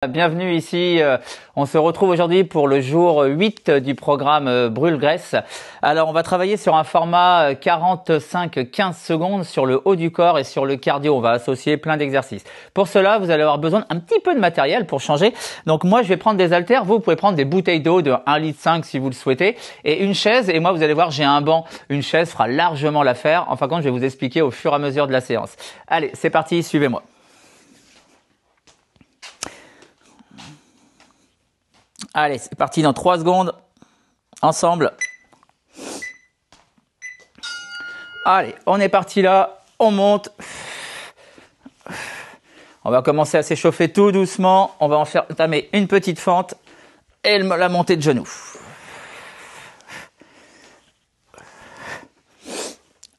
Bienvenue ici, on se retrouve aujourd'hui pour le jour 8 du programme Brûle-Graisse. Alors on va travailler sur un format 45-15 secondes sur le haut du corps et sur le cardio. On va associer plein d'exercices. Pour cela, vous allez avoir besoin d'un petit peu de matériel pour changer. Donc moi je vais prendre des haltères, vous pouvez prendre des bouteilles d'eau de 1,5 litre si vous le souhaitez et une chaise. Et moi vous allez voir, j'ai un banc, une chaise fera largement l'affaire. En fin de compte, je vais vous expliquer au fur et à mesure de la séance. Allez, c'est parti, suivez-moi. Allez, c'est parti dans 3 secondes, ensemble. Allez, on est parti là, on monte. On va commencer à s'échauffer tout doucement. On va en faire entamer une petite fente et la montée de genoux.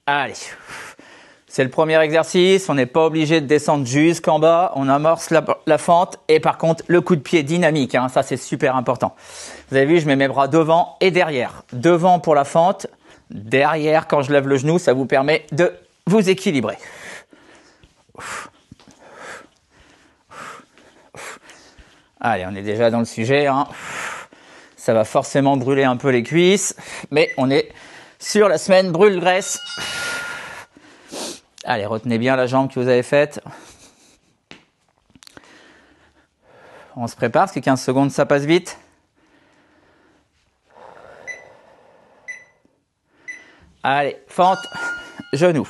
Allez, c'est le premier exercice. On n'est pas obligé de descendre jusqu'en bas. On amorce la fente et par contre, le coup de pied dynamique. Ça, c'est super important. Vous avez vu, je mets mes bras devant et derrière. Devant pour la fente. Derrière, quand je lève le genou, ça vous permet de vous équilibrer. Allez, on est déjà dans le sujet. Ça va forcément brûler un peu les cuisses. Mais on est sur la semaine brûle-graisse. Allez, retenez bien la jambe que vous avez faite. On se prépare parce que 15 secondes, ça passe vite. Allez, fente, genou.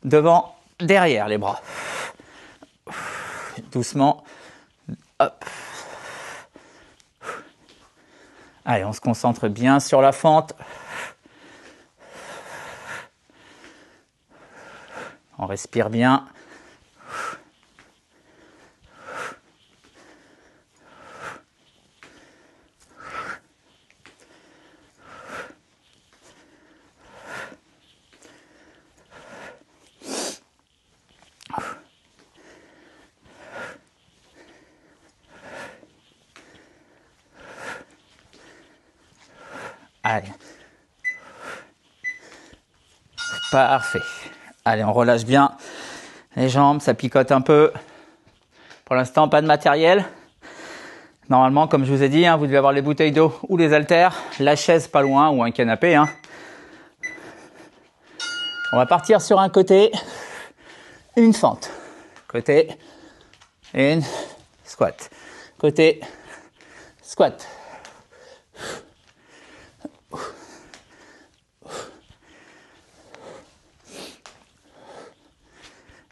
Devant, derrière les bras. Doucement. Hop. Allez, on se concentre bien sur la fente. On respire bien. Allez. Parfait. Allez, on relâche bien les jambes, ça picote un peu. Pour l'instant, pas de matériel. Normalement, comme je vous ai dit, vous devez avoir les bouteilles d'eau ou les haltères, la chaise pas loin ou un canapé. On va partir sur un côté, une fente. Côté, une squat. Côté, squat.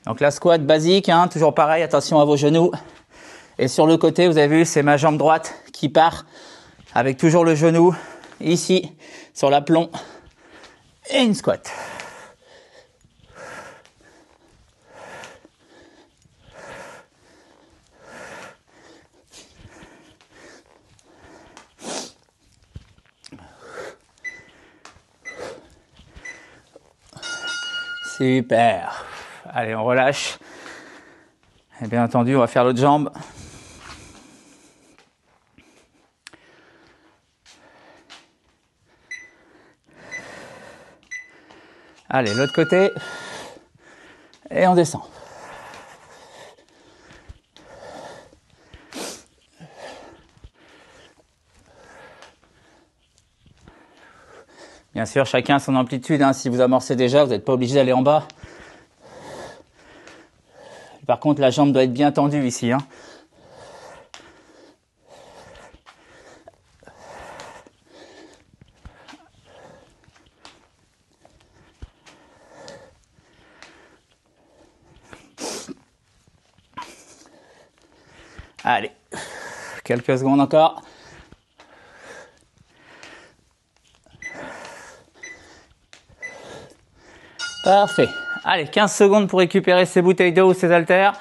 Donc la squat basique, toujours pareil, attention à vos genoux. Et sur le côté, vous avez vu, c'est ma jambe droite qui part avec toujours le genou ici sur l'aplomb et une squat. Super. Allez, on relâche. Et bien entendu, on va faire l'autre jambe. Allez, l'autre côté. Et on descend. Bien sûr, chacun son amplitude. Si vous amorcez déjà, vous n'êtes pas obligé d'aller en bas. Par contre, la jambe doit être bien tendue ici. Allez, quelques secondes encore. Parfait. Allez, 15 secondes pour récupérer ces bouteilles d'eau ou ces haltères.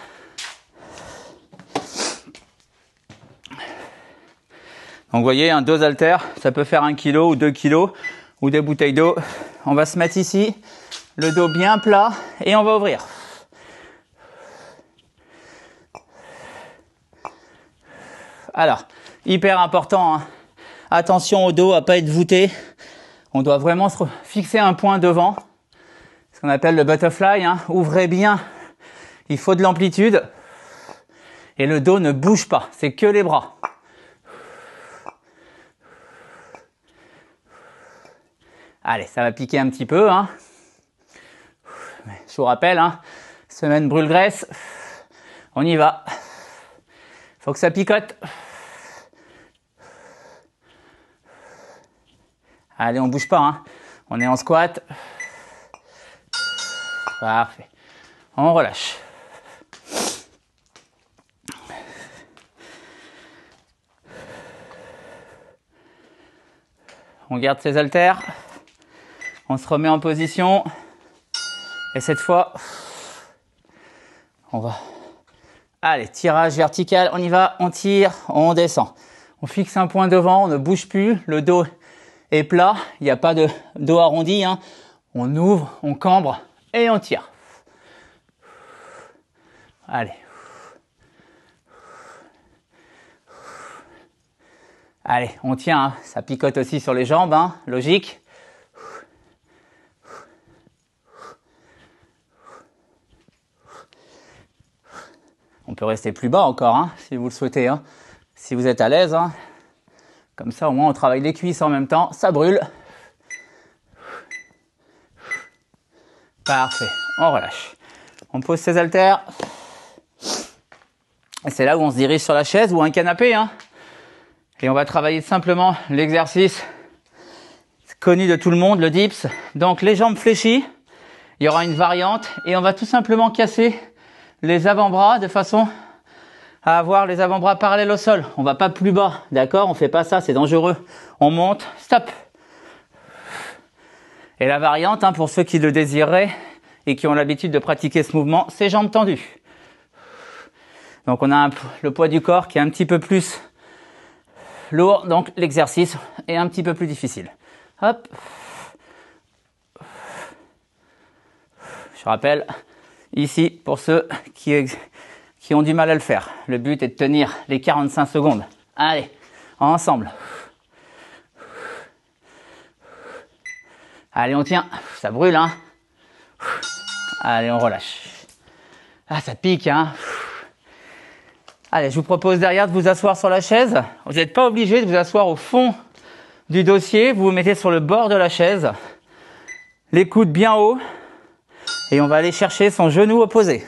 Donc vous voyez, 2 haltères, ça peut faire 1 kg ou 2 kg ou des bouteilles d'eau. On va se mettre ici, le dos bien plat et on va ouvrir. Alors, hyper important, attention au dos à pas être voûté. On doit vraiment se fixer un point devant. Ce qu'on appelle le butterfly, ouvrez bien, il faut de l'amplitude. Et le dos ne bouge pas, c'est que les bras. Allez, ça va piquer un petit peu, hein. Je vous rappelle, hein, semaine brûle-graisse, on y va. Faut que ça picote. Allez, on bouge pas, hein. On est en squat. Parfait. On relâche. On garde ses haltères. On se remet en position. Et cette fois, on va... Allez, tirage vertical. On y va, on tire, on descend. On fixe un point devant, on ne bouge plus. Le dos est plat. Il n'y a pas de dos arrondi, hein. On ouvre, on cambre et on tire. Allez. Allez, on tient, hein. Ça picote aussi sur les jambes, hein. Logique. On peut rester plus bas encore, hein, si vous le souhaitez, hein. Si vous êtes à l'aise, hein. Comme ça, au moins, on travaille les cuisses en même temps. Ça brûle. Parfait. On relâche. On pose ses haltères. Et c'est là où on se dirige sur la chaise ou un canapé, hein. Et on va travailler simplement l'exercice connu de tout le monde, le dips. Donc, les jambes fléchies. Il y aura une variante et on va tout simplement casser les avant-bras de façon à avoir les avant-bras parallèles au sol. On va pas plus bas, d'accord? On fait pas ça, c'est dangereux. On monte, stop. Et la variante, hein, pour ceux qui le désireraient et qui ont l'habitude de pratiquer ce mouvement, c'est jambes tendues. Donc on a le poids du corps qui est un petit peu plus lourd, donc l'exercice est un petit peu plus difficile. Hop. Je rappelle, ici, pour ceux qui ont du mal à le faire, le but est de tenir les 45 secondes. Allez, ensemble. Allez, on tient. Ça brûle, hein. Allez, on relâche. Ah, ça pique, hein. Allez, je vous propose derrière de vous asseoir sur la chaise. Vous n'êtes pas obligé de vous asseoir au fond du dossier. Vous vous mettez sur le bord de la chaise. Les coudes bien hauts. Et on va aller chercher son genou opposé.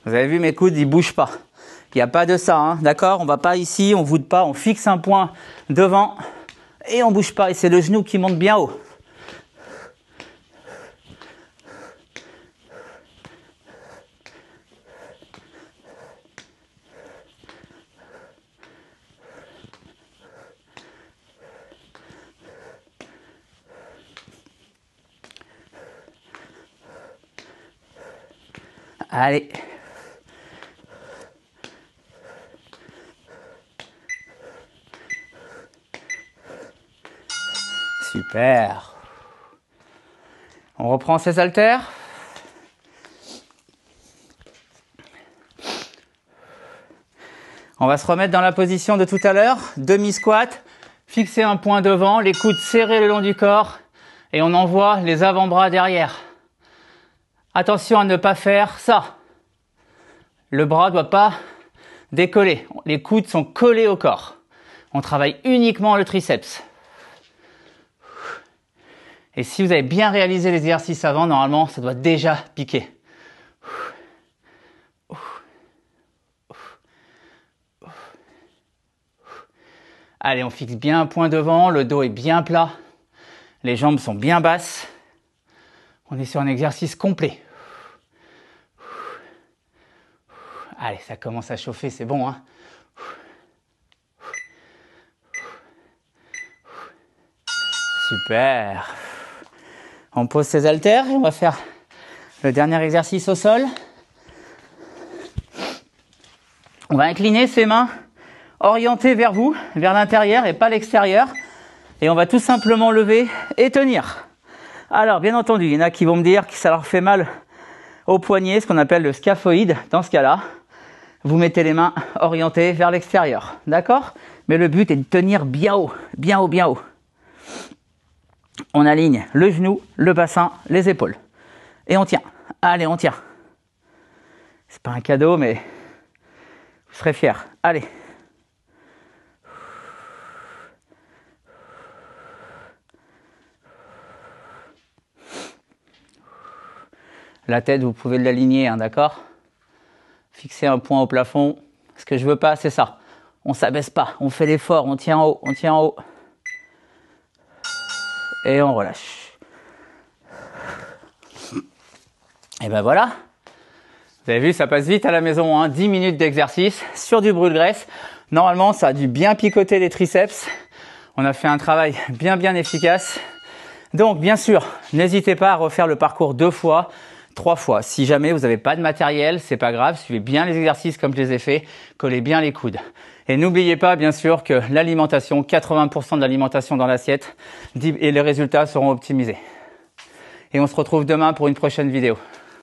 Vous avez vu, mes coudes, ils bougent pas. Il n'y a pas de ça, hein, d'accord? On va pas ici, on voûte pas, on fixe un point devant et on bouge pas. Et c'est le genou qui monte bien haut. Allez. Super. On reprend ses haltères. On va se remettre dans la position de tout à l'heure. Demi-squat. Fixer un point devant, les coudes serrés le long du corps. Et on envoie les avant-bras derrière. Attention à ne pas faire ça. Le bras ne doit pas décoller. Les coudes sont collés au corps. On travaille uniquement le triceps. Et si vous avez bien réalisé l'exercice avant, normalement, ça doit déjà piquer. Allez, on fixe bien un point devant, le dos est bien plat. Les jambes sont bien basses. On est sur un exercice complet. Allez, ça commence à chauffer, c'est bon, hein. Super. On pose ses haltères et on va faire le dernier exercice au sol. On va incliner ses mains orientées vers vous, vers l'intérieur et pas l'extérieur. Et on va tout simplement lever et tenir. Alors, bien entendu, il y en a qui vont me dire que ça leur fait mal au poignet, ce qu'on appelle le scaphoïde. Dans ce cas-là, vous mettez les mains orientées vers l'extérieur. D'accord? Mais le but est de tenir bien haut, bien haut, bien haut. On aligne le genou, le bassin, les épaules. Et on tient. Allez, on tient. C'est pas un cadeau, mais vous serez fiers. Allez. La tête, vous pouvez l'aligner, hein, d'accord? Fixer un point au plafond. Ce que je veux pas, c'est ça. On s'abaisse pas, on fait l'effort, on tient en haut, on tient en haut. Et on relâche. Et ben voilà. Vous avez vu, ça passe vite à la maison, hein. 10 minutes d'exercice sur du brûle-graisse. Normalement, ça a dû bien picoter les triceps. On a fait un travail bien efficace. Donc, bien sûr, n'hésitez pas à refaire le parcours 2 fois, 3 fois. Si jamais vous n'avez pas de matériel, c'est pas grave. Suivez bien les exercices comme je les ai fait. Collez bien les coudes. Et n'oubliez pas, bien sûr, que l'alimentation, 80% de l'alimentation dans l'assiette, et les résultats seront optimisés. Et on se retrouve demain pour une prochaine vidéo.